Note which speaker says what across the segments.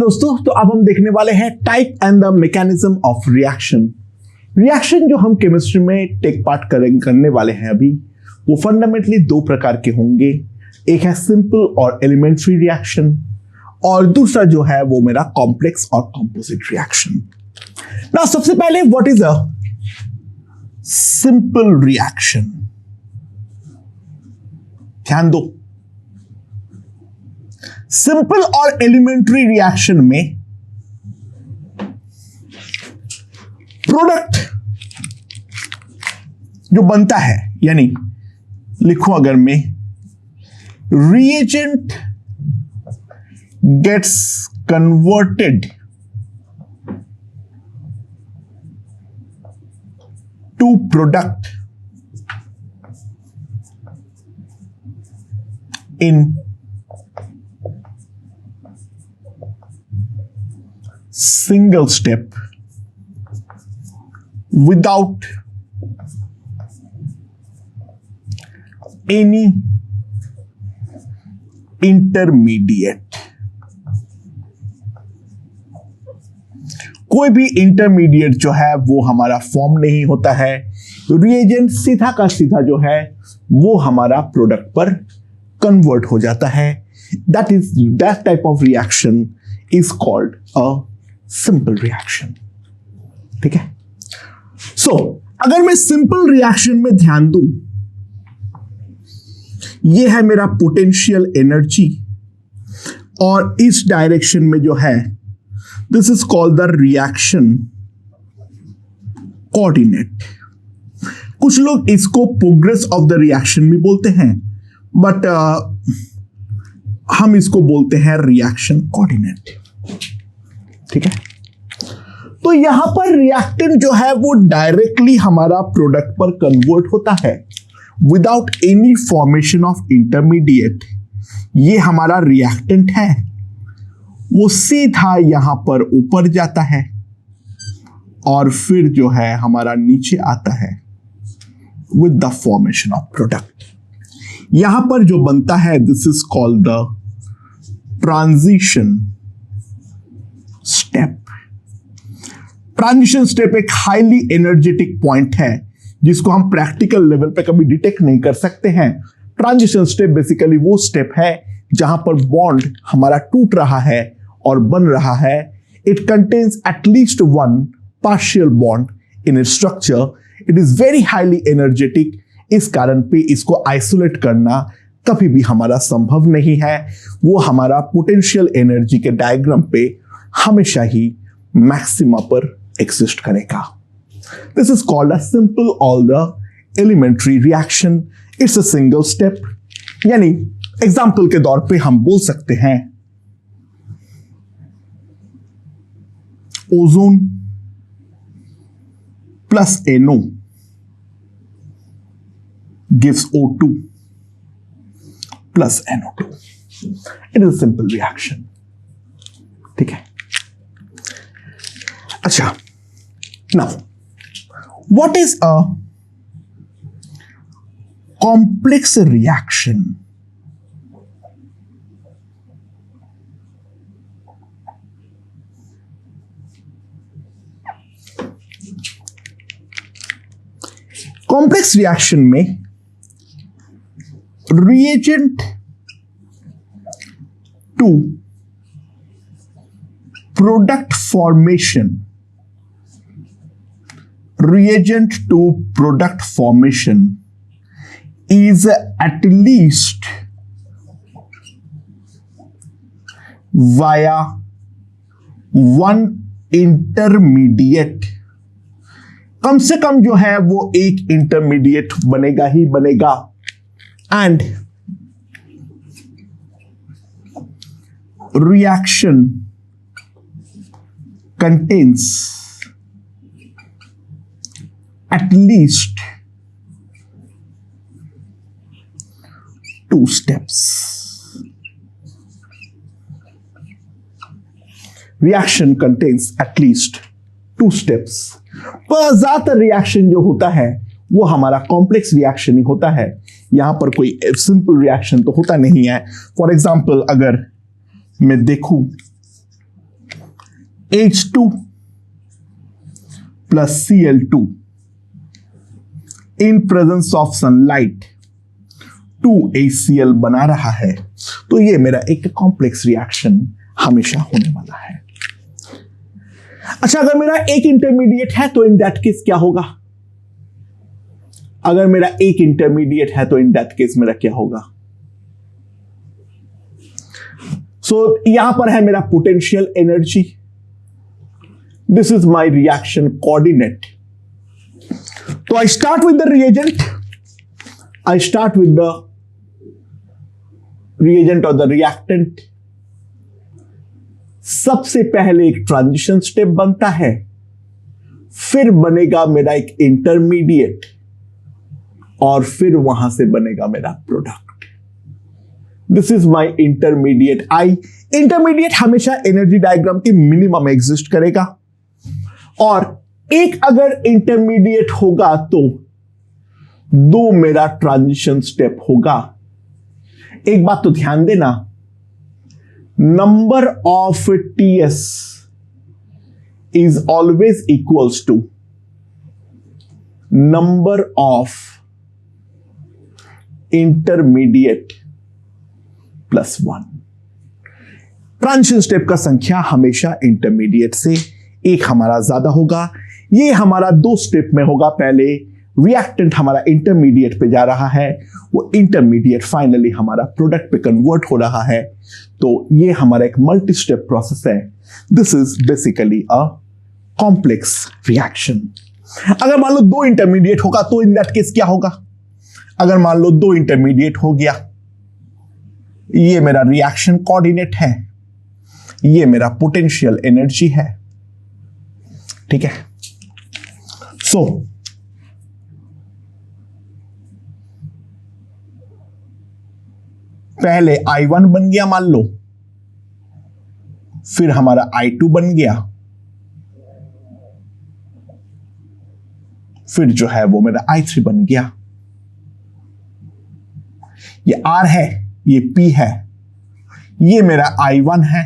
Speaker 1: दोस्तों, तो अब हम देखने वाले हैं type and the mechanism of reaction. Reaction जो हम केमिस्ट्री में टेक पार्ट करने वाले हैं अभी, वो फंडामेंटली दो प्रकार के होंगे। एक है सिंपल और एलिमेंट्री रिएक्शन, और दूसरा जो है वो मेरा कॉम्प्लेक्स और कंपोजिट रिएक्शन। नाउ सबसे पहले what is a simple reaction? ध्यान दो, सिंपल और एलिमेंट्री रिएक्शन में प्रोडक्ट जो बनता है, यानी लिखो अगर मैं, reagent gets converted to product in single step without any intermediate। कोई भी इंटरमीडिएट जो है वो हमारा फॉर्म नहीं होता है। रिएजेंट सीधा का सीधा जो है वो हमारा प्रोडक्ट पर कन्वर्ट हो जाता है। That type of reaction is called a simple reaction. ठीक है। सो अगर मैं सिंपल रिएक्शन में ध्यान दूं, ये है मेरा पोटेंशियल एनर्जी, और इस डायरेक्शन में जो है this is called the reaction coordinate. कुछ लोग इसको प्रोग्रेस ऑफ द रिएक्शन भी बोलते हैं, बट हम इसको बोलते हैं रिएक्शन कोऑर्डिनेट। ठीक है। तो यहां पर रिएक्टेंट जो है वो डायरेक्टली हमारा प्रोडक्ट पर कन्वर्ट होता है without any formation of intermediate. ये हमारा रिएक्टेंट है, वो सीधा यहां पर ऊपर जाता है और फिर जो है हमारा नीचे आता है with the formation of product. यहां पर जो बनता है this is called the transition step. Transition step एक हाईली एनर्जेटिक पॉइंट है जिसको हम प्रैक्टिकल लेवल पे कभी डिटेक्ट नहीं कर सकते हैं। ट्रांजिशन स्टेप बेसिकली वो स्टेप है जहां पर बॉन्ड हमारा टूट रहा है और बन रहा है। It contains at least one partial bond in its structure. It is very highly energetic. इस कारण पे इसको आइसोलेट करना कभी भी हमारा संभव नहीं है। वो हमारा पोटेंशियल एनर्जी के डायग्राम पे हमेशा ही मैक्सिमा पर एग्जिस्ट करेगा। This is called a simple or the elementary reaction. It's a single step. यानी एग्जाम्पल के तौर पे हम बोल सकते हैं ozone plus NO gives O2 plus NO2. It is a simple reaction. ठीक है। अच्छा, now what is a complex reaction? Complex reaction में reagent to product formation, reagent to product formation is at least via one intermediate। कम से कम जो है वो एक intermediate बनेगा ही बनेगा। And reaction contains at least 2 steps। Reaction contains at least 2 steps। पर ज्यादातर रिएक्शन जो होता है वो हमारा कॉम्प्लेक्स रिएक्शन ही होता है। यहां पर कोई सिंपल रिएक्शन तो होता नहीं है। फॉर एग्जाम्पल अगर मैं देखूं H2 plus Cl2 in presence of sunlight 2HCl बना रहा है, तो ये मेरा एक कॉम्प्लेक्स रिएक्शन हमेशा होने वाला है। अच्छा, अगर मेरा एक इंटरमीडिएट है तो इन दैट केस क्या होगा? अगर मेरा एक इंटरमीडिएट है तो इन दैट केस मेरा क्या होगा? यहां पर है मेरा potential energy. This is my reaction coordinate. तो I start with the reagent, I start with the reagent और द रिएक्टेंट। सबसे पहले एक ट्रांजिशन स्टेप बनता है, फिर बनेगा मेरा एक इंटरमीडिएट और फिर वहां से बनेगा मेरा product. This is my intermediate I. Intermediate हमेशा एनर्जी डायग्राम के मिनिमम एग्जिस्ट करेगा, और एक अगर इंटरमीडिएट होगा तो दो मेरा ट्रांजिशन स्टेप होगा। एक बात तो ध्यान देना, number of TS is always equals to number of intermediate plus 1। Transition step का संख्या हमेशा इंटरमीडिएट से एक हमारा ज्यादा होगा। ये हमारा दो स्टेप में होगा। पहले रिएक्टेंट हमारा इंटरमीडिएट पे जा रहा है, वो इंटरमीडिएट फाइनली हमारा प्रोडक्ट पे कन्वर्ट हो रहा है। तो ये हमारा एक मल्टी स्टेप प्रोसेस है। This is basically a complex reaction. अगर मान लो दो इंटरमीडिएट होगा तो इन दैट केस क्या होगा? अगर मान लो दो इंटरमीडिएट हो गया, ये मेरा रिएक्शन कोऑर्डिनेट है, ये मेरा पोटेंशियल एनर्जी है, ठीक है। सो पहले I1 बन गया मान लो, फिर हमारा I2 बन गया, फिर जो है वो मेरा I3 बन गया। ये R है, ये P है, ये मेरा I1 है,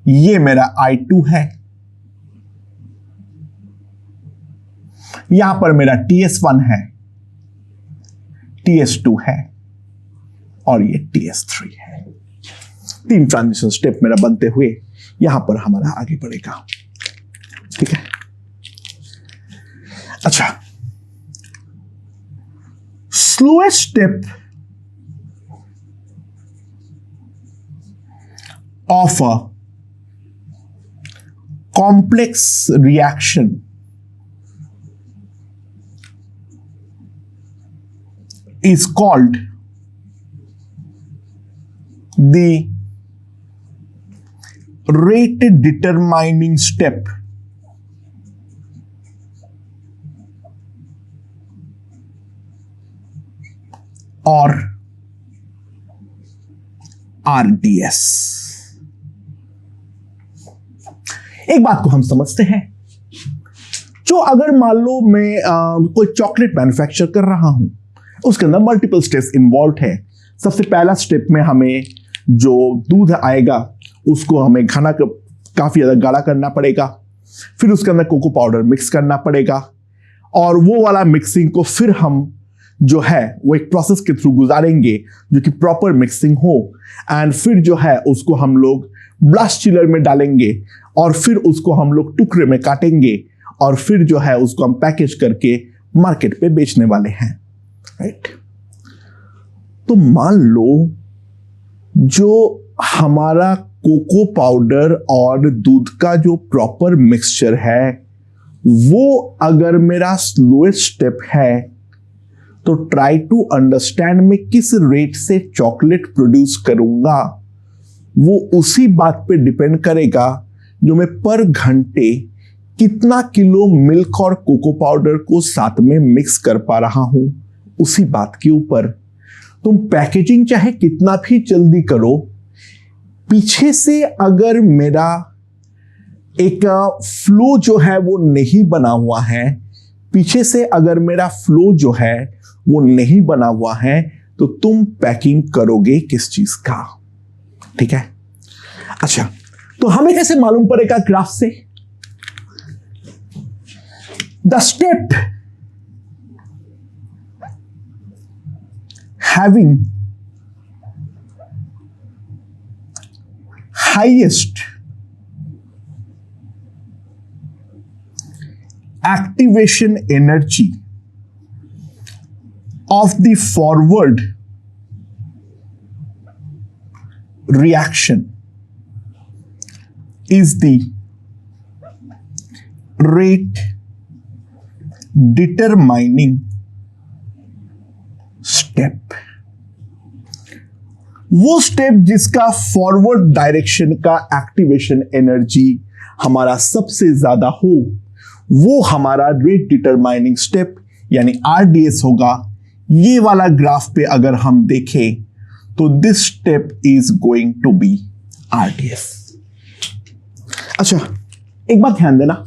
Speaker 1: ये मेरा I2 है, यहां पर मेरा TS1 है, TS2 है और ये TS3 है। तीन ट्रांजिशन स्टेप मेरा बनते हुए यहां पर हमारा आगे बढ़ेगा, ठीक है। अच्छा, slowest step of a complex reaction is called the rate determining step, or RDS। एक बात को हम समझते हैं, जो अगर मान लो मैं कोई चॉकलेट मैन्युफैक्चर कर रहा हूं, उसके अंदर मल्टीपल स्टेप्स इन्वॉल्व है। सबसे पहला स्टेप में हमें जो दूध आएगा उसको हमें घना काफी ज्यादा गाढ़ा करना पड़ेगा, फिर उसके अंदर कोको पाउडर मिक्स करना पड़ेगा, और वो वाला मिक्सिंग को फिर हम जो है वो एक प्रोसेस के थ्रू गुजारेंगे जो कि प्रॉपर मिक्सिंग हो, एंड फिर जो है उसको हम लोग ब्लास्ट चिलर में डालेंगे, और फिर उसको हम लोग टुकड़े में काटेंगे, और फिर जो है उसको हम पैकेज करके मार्केट पे बेचने वाले हैं, राइट। तो मान लो जो हमारा कोको पाउडर और दूध का जो प्रॉपर मिक्सचर है वो अगर मेरा स्लोएस्ट स्टेप है, तो ट्राई टू अंडरस्टैंड मैं किस रेट से चॉकलेट प्रोड्यूस करूंगा। वो उसी बात पे डिपेंड करेगा जो मैं पर घंटे कितना किलो मिल्क और कोको पाउडर को साथ में मिक्स कर पा रहा हूं, उसी बात के ऊपर। तुम पैकेजिंग चाहे कितना भी जल्दी करो, पीछे से अगर मेरा एक फ्लो जो है वो नहीं बना हुआ है, पीछे से अगर मेरा फ्लो जो है वो नहीं बना हुआ है, तो तुम पैकिंग करोगे किस चीज का, ठीक है। अच्छा, तो हमें कैसे मालूम पड़ेगा ग्राफ से? The step having highest activation energy of the forward reaction is the rate determining step. वो स्टेप जिसका फॉरवर्ड डायरेक्शन का एक्टिवेशन एनर्जी हमारा सबसे ज्यादा हो, वो हमारा रेट डिटरमाइनिंग स्टेप यानी आरडीएस होगा। ये वाला ग्राफ पे अगर हम देखें तो this step is going to be RDS. अच्छा, एक बात ध्यान देना,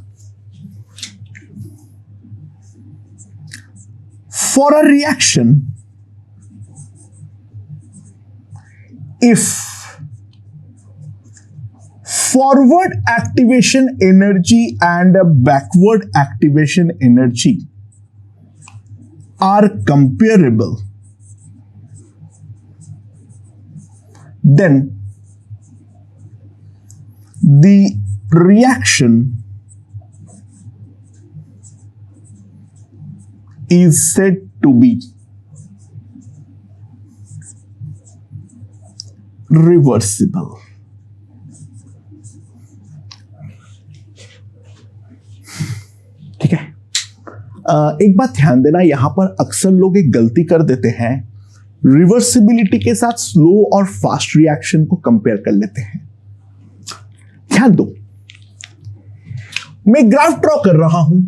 Speaker 1: for a reaction if forward activation energy and backward activation energy are comparable, then the reaction is said to be reversible. ठीक है, एक बात ध्यान देना, यहां पर अक्सर लोग एक गलती कर देते हैं, रिवर्सिबिलिटी के साथ स्लो और फास्ट रिएक्शन को कंपेयर कर लेते हैं। ध्यान दो, मैं ग्राफ ड्रॉ कर रहा हूं,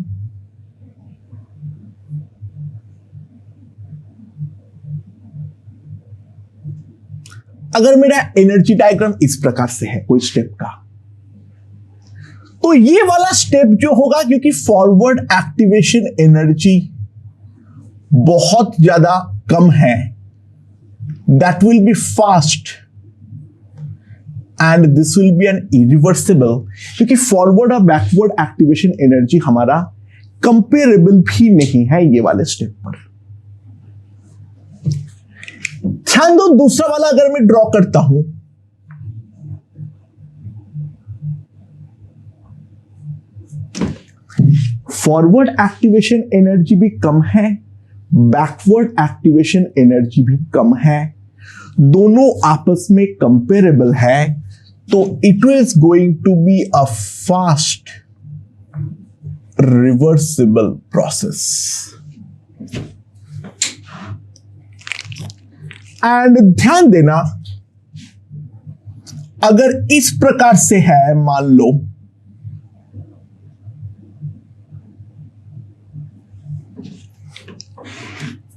Speaker 1: अगर मेरा एनर्जी डायग्राम इस प्रकार से है कोई स्टेप का, तो ये वाला स्टेप जो होगा, क्योंकि फॉरवर्ड एक्टिवेशन एनर्जी बहुत ज्यादा कम है, that will be fast and this will be an irreversible, क्योंकि फॉरवर्ड और बैकवर्ड एक्टिवेशन एनर्जी हमारा कंपेरेबल भी नहीं है ये वाले स्टेप पर। ध्यान दो, दूसरा वाला अगर मैं ड्रॉ करता हूं, फॉरवर्ड एक्टिवेशन एनर्जी भी कम है, बैकवर्ड एक्टिवेशन एनर्जी भी कम है, दोनों आपस में कंपेरेबल है, तो it is going to be a fast reversible process. And ध्यान देना, अगर इस प्रकार से है, मान लो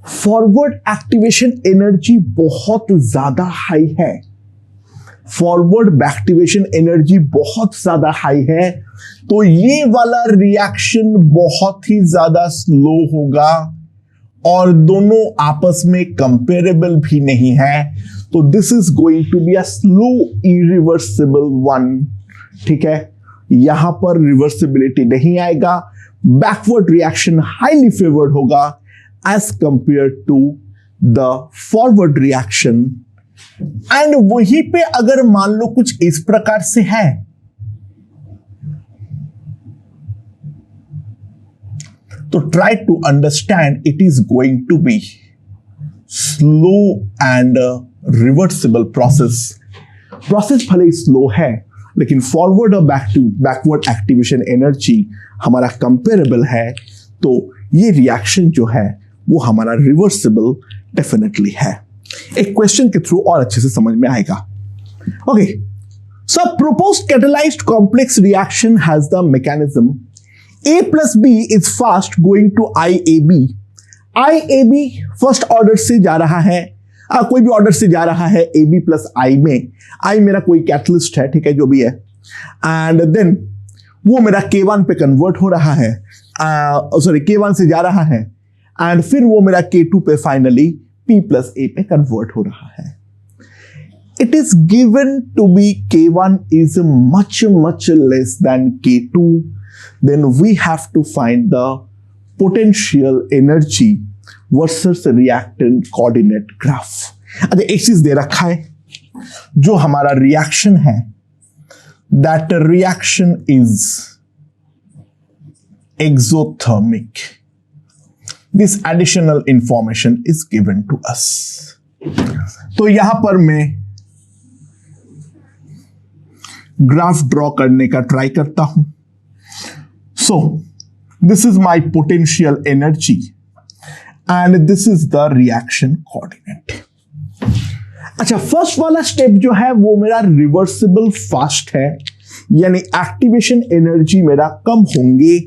Speaker 1: फॉरवर्ड एक्टिवेशन एनर्जी बहुत ज्यादा हाई है, फॉरवर्ड एक्टिवेशन एनर्जी बहुत ज्यादा हाई है, तो ये वाला रिएक्शन बहुत ही ज्यादा स्लो होगा और दोनों आपस में कंपेरेबल भी नहीं है, तो this is going to be a slow irreversible one. ठीक है, यहां पर रिवर्सिबिलिटी नहीं आएगा, बैकवर्ड रिएक्शन हाईली फेवर्ड होगा as compare to the forward reaction. And वहीं पे अगर मान लो कुछ इस प्रकार से है, तो try to understand it is going to be slow and reversible process. Process भले स्लो है, लेकिन फॉरवर्ड और बैकवर्ड एक्टिवेशन एनर्जी हमारा कंपेरेबल है, तो ये रिएक्शन जो है वो हमारा रिवर्सिबल डेफिनेटली है। एक क्वेश्चन के थ्रू और अच्छे से समझ में आएगा। Okay, so proposed catalyzed complex reaction has the mechanism A plus B is fast going to IAB. IAB first order से जा रहा है, कोई भी ऑर्डर से जा रहा है AB प्लस I में। I मेरा कोई कैटलिस्ट है, ठीक है, जो भी है, एंड देन वो मेरा K1 पे कन्वर्ट हो रहा है, सॉरी K1 से जा रहा है, एंड फिर वो मेरा K2 पे फाइनली P प्लस A पे कन्वर्ट हो रहा है। it is given to be K1 is much less than K2, then we have to find the potential energy versus reactant coordinate graph. अच्छा एक चीज दे रखा है, जो हमारा रिएक्शन है, that reaction is exothermic. This additional information is given to us. तो यहां पर मैं ग्राफ ड्रॉ करने का ट्राई करता हूं. So this is my potential energy and this is the reaction coordinate. अच्छा, फर्स्ट वाला स्टेप जो है वो मेरा रिवर्सिबल फास्ट है, यानी एक्टिवेशन एनर्जी मेरा कम होंगे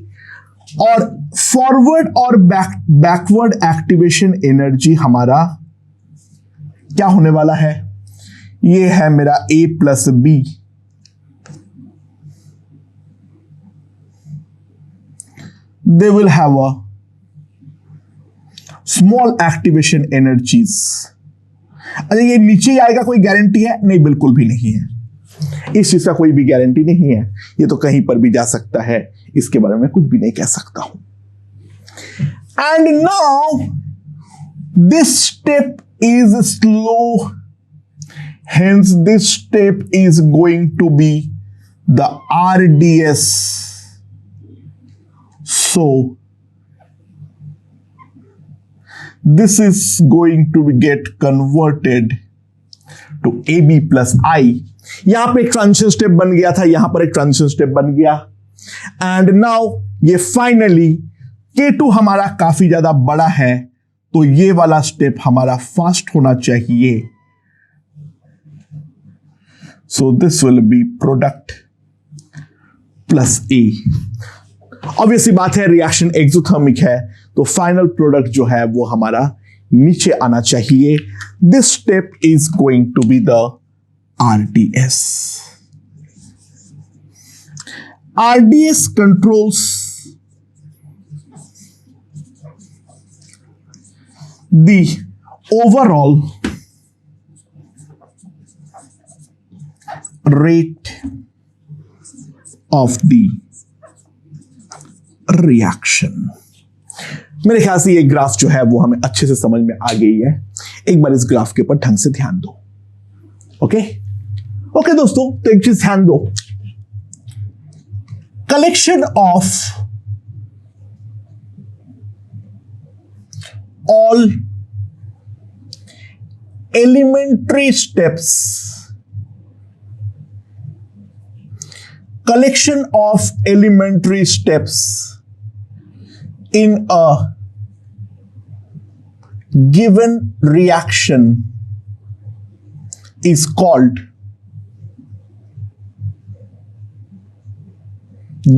Speaker 1: और फॉरवर्ड और बैकवर्ड एक्टिवेशन एनर्जी हमारा क्या होने वाला है, ये है मेरा A plus B. They will have a small activation energies. अरे ये नीचे आएगा, कोई गारंटी है? नहीं, बिल्कुल भी नहीं है. इस चीज का कोई भी गारंटी नहीं है. ये तो कहीं पर भी जा सकता है, इसके बारे में कुछ भी नहीं कह सकता हूं. And now this step is slow, hence this step is going to be the RDS. So this is going to get converted to AB plus I. यहां पे एक ट्रांजिशन स्टेप बन गया था, यहां पर एक ट्रांजिशन स्टेप बन गया. एंड नाउ ये फाइनली K2 हमारा काफी ज्यादा बड़ा है, तो ये वाला स्टेप हमारा फास्ट होना चाहिए. So this will be product plus A. Obviously बात है, रिएक्शन एक्सोथर्मिक है, तो फाइनल प्रोडक्ट जो है वो हमारा नीचे आना चाहिए. This step is going to be the RDS. RDS controls the overall rate of the reaction. मेरे ख्याल से ये ग्राफ जो है वो हमें अच्छे से समझ में आ गई है. एक बार इस ग्राफ के ऊपर ढंग से ध्यान दो. ओके दोस्तों, तो एक चीज ध्यान दो, collection of all elementary steps, collection of elementary steps in a given reaction is called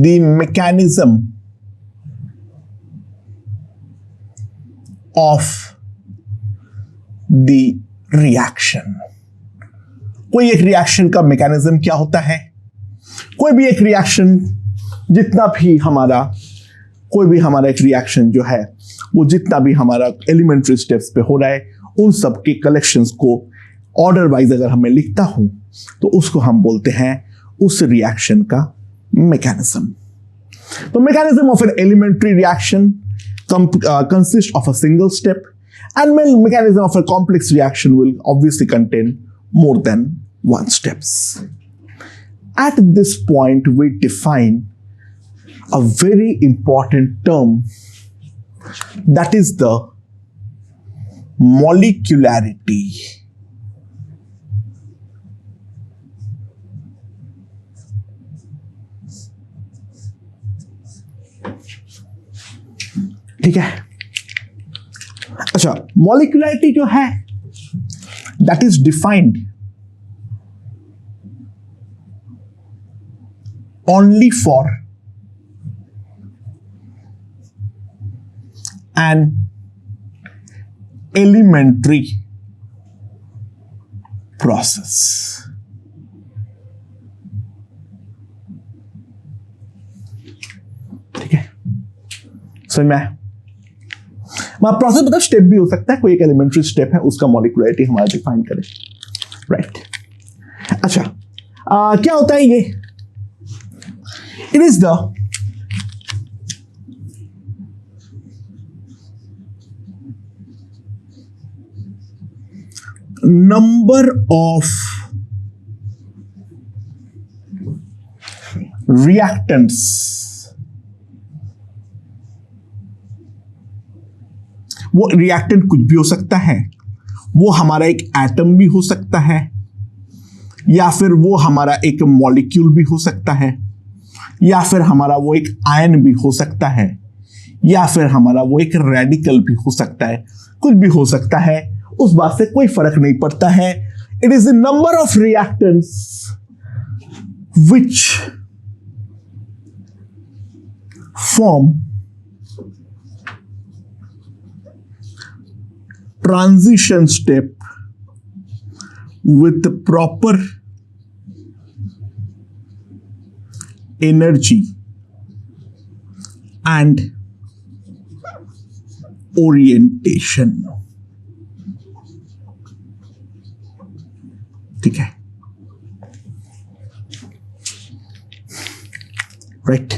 Speaker 1: the mechanism of the reaction. कोई एक रिएक्शन का मैकेनिज्म क्या होता है? कोई भी एक रिएक्शन, जितना भी हमारा कोई भी हमारा एक रिएक्शन जो है वो जितना भी हमारा एलिमेंट्री स्टेप्स पे हो रहा है, उन सब के कलेक्शंस को ऑर्डर वाइज अगर हमें लिखता हूं तो उसको हम बोलते हैं उस रिएक्शन का मैकेनिज्म. तो mechanism of an elementary reaction consist of a single step, and mechanism of a complex reaction will obviously contain more than one steps. At this point, we define a very important term, that is the molecularity. ठीक है. अच्छा, molecularity जो है, that is defined only for an elementary process. ठीक है, समझ में आया? प्रोसेस मतलब स्टेप भी हो सकता है, कोई एक एलिमेंट्री स्टेप है उसका मॉलिक्यूलरिटी हमारा डिफाइन करें. राइट. अच्छा, क्या होता है ये? It is the number of reactants वो रिएक्टेंट कुछ भी हो सकता है, वो हमारा एक एटम भी हो सकता है, या फिर वो हमारा एक मॉलिक्यूल भी हो सकता है, या फिर हमारा वो एक आयन भी हो सकता है, या फिर हमारा वो एक रेडिकल भी हो सकता है। कुछ भी हो सकता है, उस बात से कोई फर्क नहीं पड़ता है। It is the number of reactants which form transition step with proper energy and orientation। ठीक है, राइट।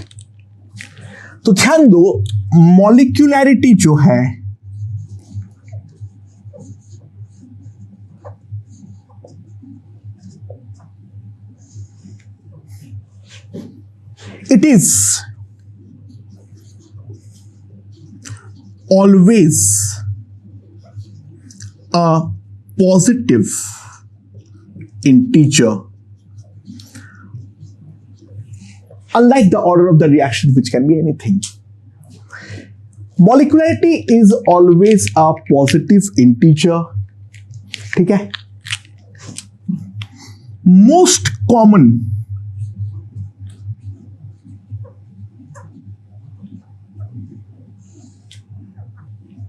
Speaker 1: तो ध्यान दो, मॉलिक्यूलैरिटी जो है it is always a positive integer, unlike the order of the reaction which can be anything. Molecularity is always a positive integer, ठीक है। most common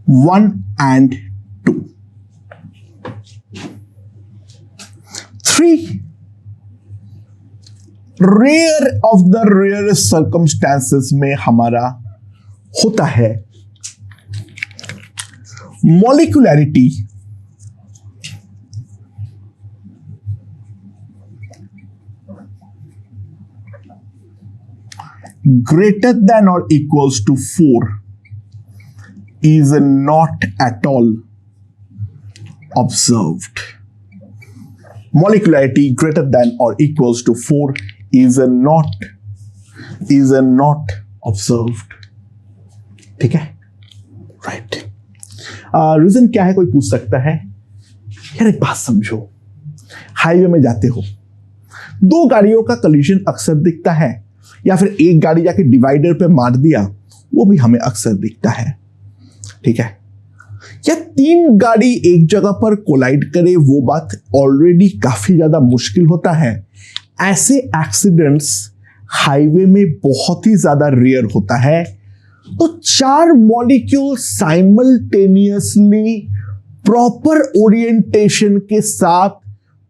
Speaker 1: one and two, three rare of the rarest circumstances में हमारा होता है molecularity greater than or equals to 4 is not at all observed. Molecularity greater than or equals to 4 is not observed. ठीक है, right. Reason क्या है, कोई पूछ सकता है। यार एक बात समझो, हाईवे में जाते हो, दो गाड़ियों का कॉलिजन अक्सर दिखता है, या फिर एक गाड़ी जाके डिवाइडर पे मार दिया, वो भी हमें अक्सर दिखता है, ठीक है। या तीन गाड़ी एक जगह पर कोलाइड करे, वो बात ऑलरेडी काफी ज्यादा मुश्किल होता है। ऐसे एक्सीडेंट्स हाईवे में बहुत ही ज्यादा रेयर होता है। तो चार मॉलिक्यूल साइमल्टेनियसली प्रॉपर ओरिएंटेशन के साथ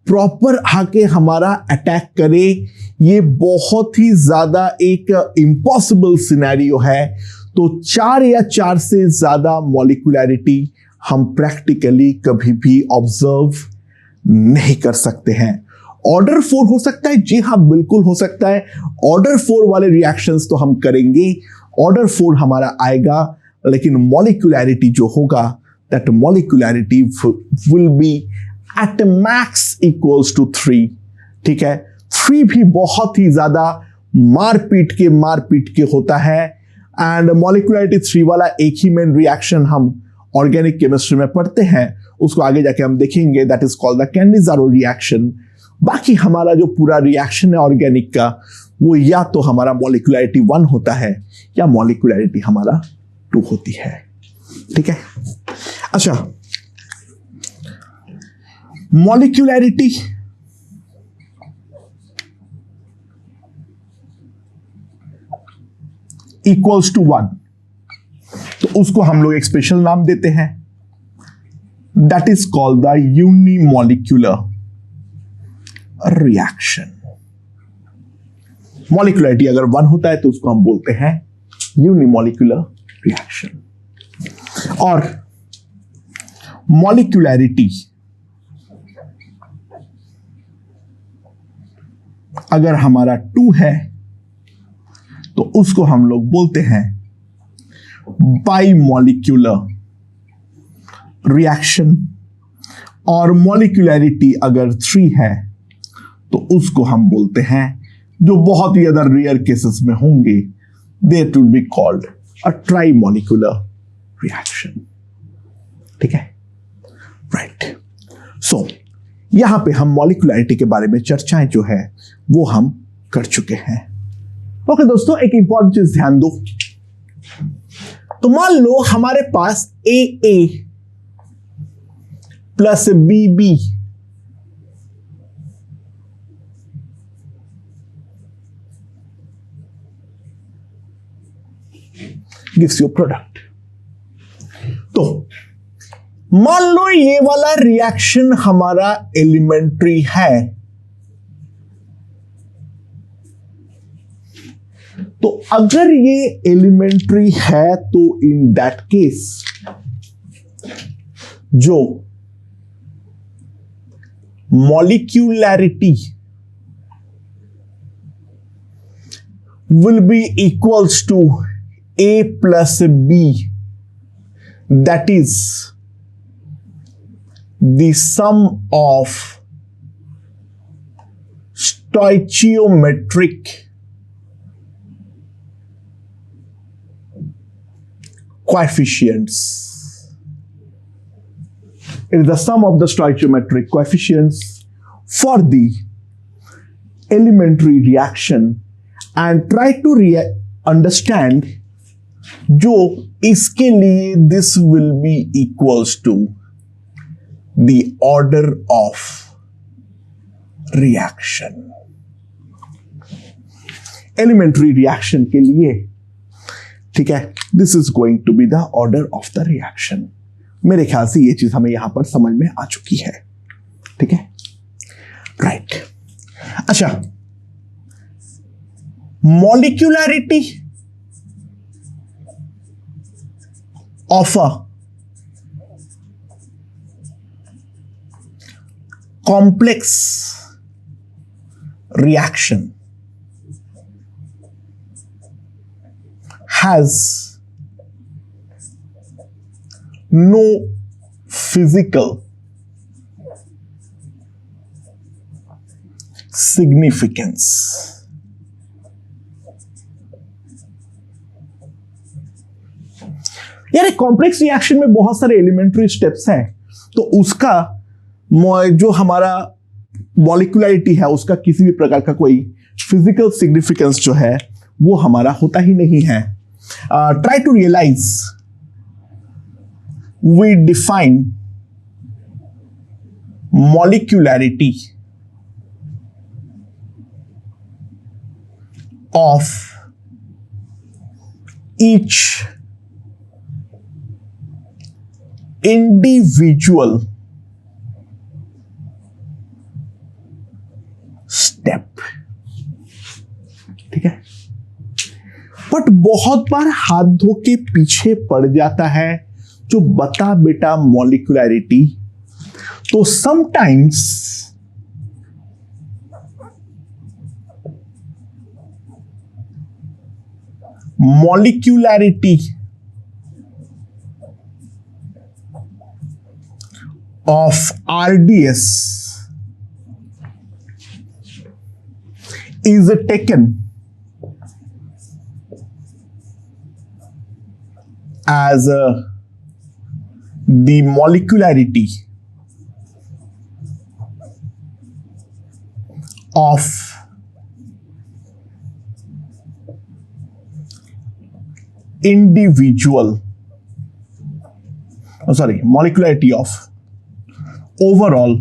Speaker 1: प्रॉपर आके हमारा अटैक करे, ये बहुत ही ज्यादा एक इम्पॉसिबल सिनेरियो है। तो चार या चार से ज्यादा मॉलिक्यूलैरिटी हम प्रैक्टिकली कभी भी ऑब्जर्व नहीं कर सकते हैं। ऑर्डर 4 हो सकता है, जी हाँ बिल्कुल हो सकता है। ऑर्डर 4 वाले रिएक्शंस तो हम करेंगे, ऑर्डर 4 हमारा आएगा, लेकिन मॉलिक्यूलैरिटी जो होगा that molecularity will be at max equals to 3, ठीक है। 3 भी बहुत ही ज्यादा मारपीट के होता है। एंड मॉलिक्यूलैरिटी 3 वाला एक ही मेन रिएक्शन हम ऑर्गेनिक केमिस्ट्री में पढ़ते हैं, उसको आगे जाके हम देखेंगे, that is called the Cannizzaro reaction. बाकी हमारा जो पूरा रिएक्शन है ऑर्गेनिक का, वो या तो हमारा मॉलिक्यूलैरिटी 1 होता है या मॉलिक्यूलैरिटी हमारा 2 होती है, ठीक है। अच्छा, मॉलिक्यूलैरिटी इक्वल्स टू 1, तो उसको हम लोग एक स्पेशल नाम देते हैं, that is called the unimolecular reaction. Molecularity अगर 1 होता है तो उसको हम बोलते हैं यूनिमॉलिक्यूलर रिएक्शन। और मॉलिक्यूलैरिटी अगर हमारा 2 है तो उसको हम लोग बोलते हैं बाइमॉलिक्यूलर रिएक्शन, और मॉलिक्यूलैरिटी अगर 3 है तो उसको हम बोलते हैं, जो बहुत ही अदर रेयर केसेस में होंगे, that will be called a trimolecular reaction. ठीक है, राइट। सो यहां पे हम मॉलिक्यूलैरिटी के बारे में चर्चाएं जो है वो हम कर चुके हैं। ओके दोस्तों, एक इंपॉर्टेंट चीज ध्यान दो। तो मान लो हमारे पास AA plus BB gives you product. तो मान लो ये वाला रिएक्शन हमारा एलिमेंट्री है, तो अगर ये एलिमेंट्री है तो इन दैट केस जो मॉलिक्यूलैरिटी will be equals to A plus B, that is the sum of stoichiometric coefficients. It is the sum of the stoichiometric coefficients for the elementary reaction, and try to understand जो इसके लिए this will be equals to the order of reaction. Elementary reaction के लिए, ठीक है, this is going to be the order of the reaction. मेरे ख्याल से ये चीज हमें यहां पर समझ में आ चुकी है। ठीक है, राइट। अच्छा, मॉलिक्यूलैरिटी of a complex reaction has no physical significance. यार कॉम्प्लेक्स रिएक्शन में बहुत सारे एलिमेंट्री स्टेप्स हैं, तो उसका जो हमारा मॉलिक्यूलैरिटी है उसका किसी भी प्रकार का कोई फिजिकल सिग्निफिकेंस जो है वो हमारा होता ही नहीं है। Try to realise, we define molecularity of each individual step. ठीक है, बट बहुत बार हाथ धो के पीछे पड़ जाता है जो बता बेटा मॉलिक्यूलैरिटी। तो sometimes मॉलिक्यूलैरिटी of RDS is taken as the molecularity of individual, molecularity of overall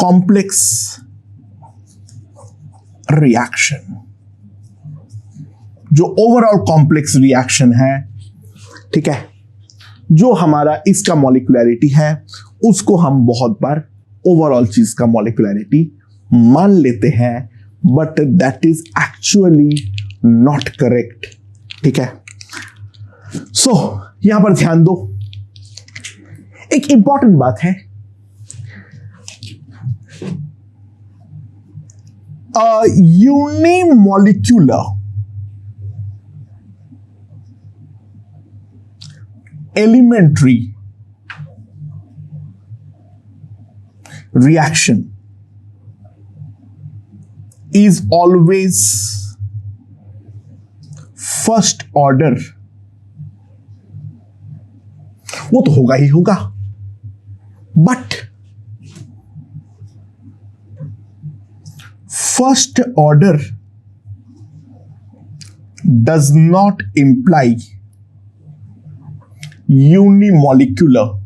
Speaker 1: complex reaction। जो ओवरऑल कॉम्प्लेक्स रिएक्शन है, ठीक है, जो हमारा इसका मॉलिक्यूलैरिटी है उसको हम बहुत बार ओवरऑल चीज का मॉलिक्यूलैरिटी मान लेते हैं, but that is actually not correct. ठीक है, सो यहां पर ध्यान दो, एक इंपॉर्टेंट बात है, unimolecular elementary reaction is always first order. वो तो होगा ही होगा, but first order does not imply unimolecular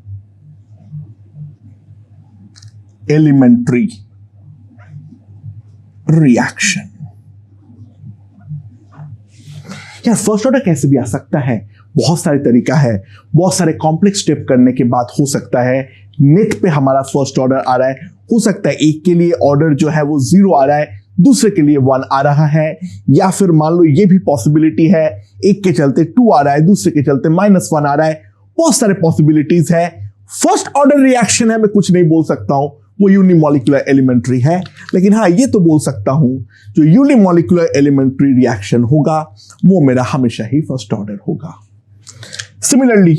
Speaker 1: elementary reaction. यार फर्स्ट ऑर्डर कैसे भी आ सकता है, बहुत सारे तरीका है, बहुत सारे कॉम्प्लेक्स स्टेप करने के बाद हो सकता है नेट पे हमारा फर्स्ट ऑर्डर आ रहा है। हो सकता है एक के लिए ऑर्डर जो है वो 0 आ रहा है, दूसरे के लिए 1 आ रहा है, या फिर मान लो ये भी पॉसिबिलिटी है एक के चलते 2 आ रहा है, दूसरे के चलते -1 आ रहा है। बहुत सारे पॉसिबिलिटीज है। फर्स्ट ऑर्डर रिएक्शन है, मैं कुछ नहीं बोल सकता हूं वो यूनिमोलिकुलर एलिमेंट्री है, लेकिन हाँ ये तो बोल सकता हूं जो यूनिमोलिकुलर एलिमेंट्री रिएक्शन होगा वो मेरा हमेशा ही फर्स्ट ऑर्डर होगा। Similarly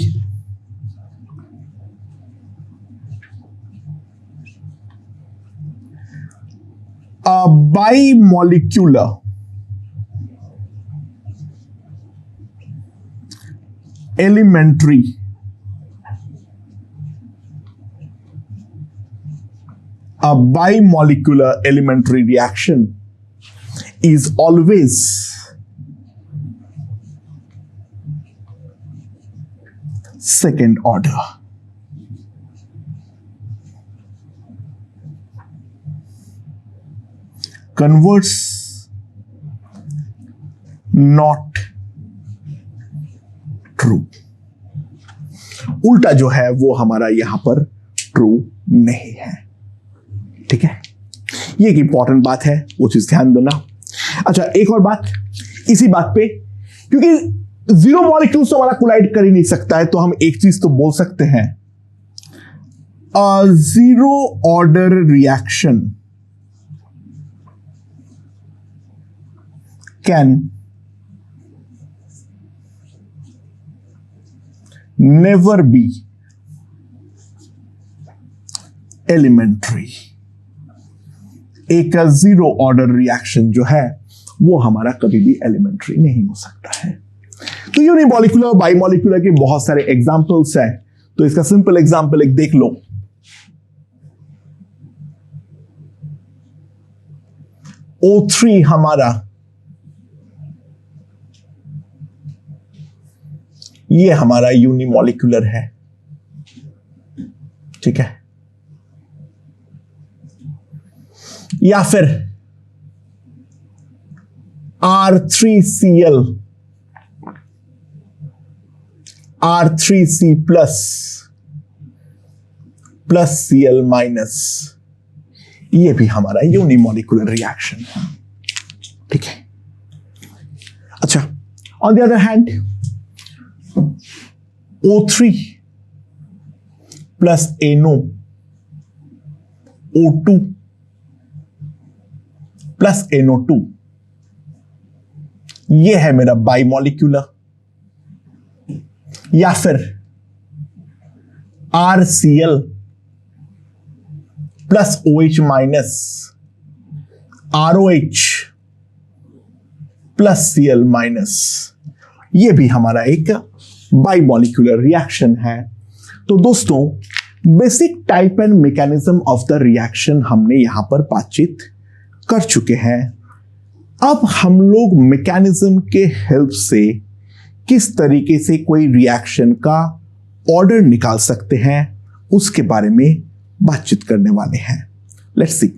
Speaker 1: bimolecular elementary a bimolecular elementary reaction is always second order. Converse not true. उल्टा जो है वो हमारा यहां पर ट्रू नहीं है। ठीक है, ये एक इंपॉर्टेंट बात है, वो चीज ध्यान देना। अच्छा एक और बात इसी बात पे, क्योंकि 0 मॉलिक्यूल्स तो हमारा कोलाइड कर ही नहीं सकता है, तो हम एक चीज तो बोल सकते हैं, 0 order reaction can never be elementary। एक 0 ऑर्डर रिएक्शन जो है वो हमारा कभी भी एलिमेंट्री नहीं हो सकता है। तो यूनिमोलिकुलर बाइमोलिकुलर के बहुत सारे एग्जांपल्स हैं, तो इसका सिंपल एग्जांपल एक देख लो। O3 हमारा ये हमारा यूनिमोलिकुलर है। ठीक है, या फिर R3Cl R3C plus Cl minus, ये भी हमारा यूनिमोलिकुलर रिएक्शन है। ठीक है, अच्छा on the other hand O3 plus NO O2 plus NO2, ये है मेरा बाइमोलिकुलर। या फिर RCl plus OH minus ROH plus Cl minus, ये भी हमारा एक बाइमोलिकुलर रिएक्शन है। तो दोस्तों basic type and mechanism of the reaction हमने यहां पर बातचीत कर चुके हैं। अब हम लोग मैकेनिज्म के हेल्प से किस तरीके से कोई रिएक्शन का ऑर्डर निकाल सकते हैं उसके बारे में बातचीत करने वाले हैं। Let's see.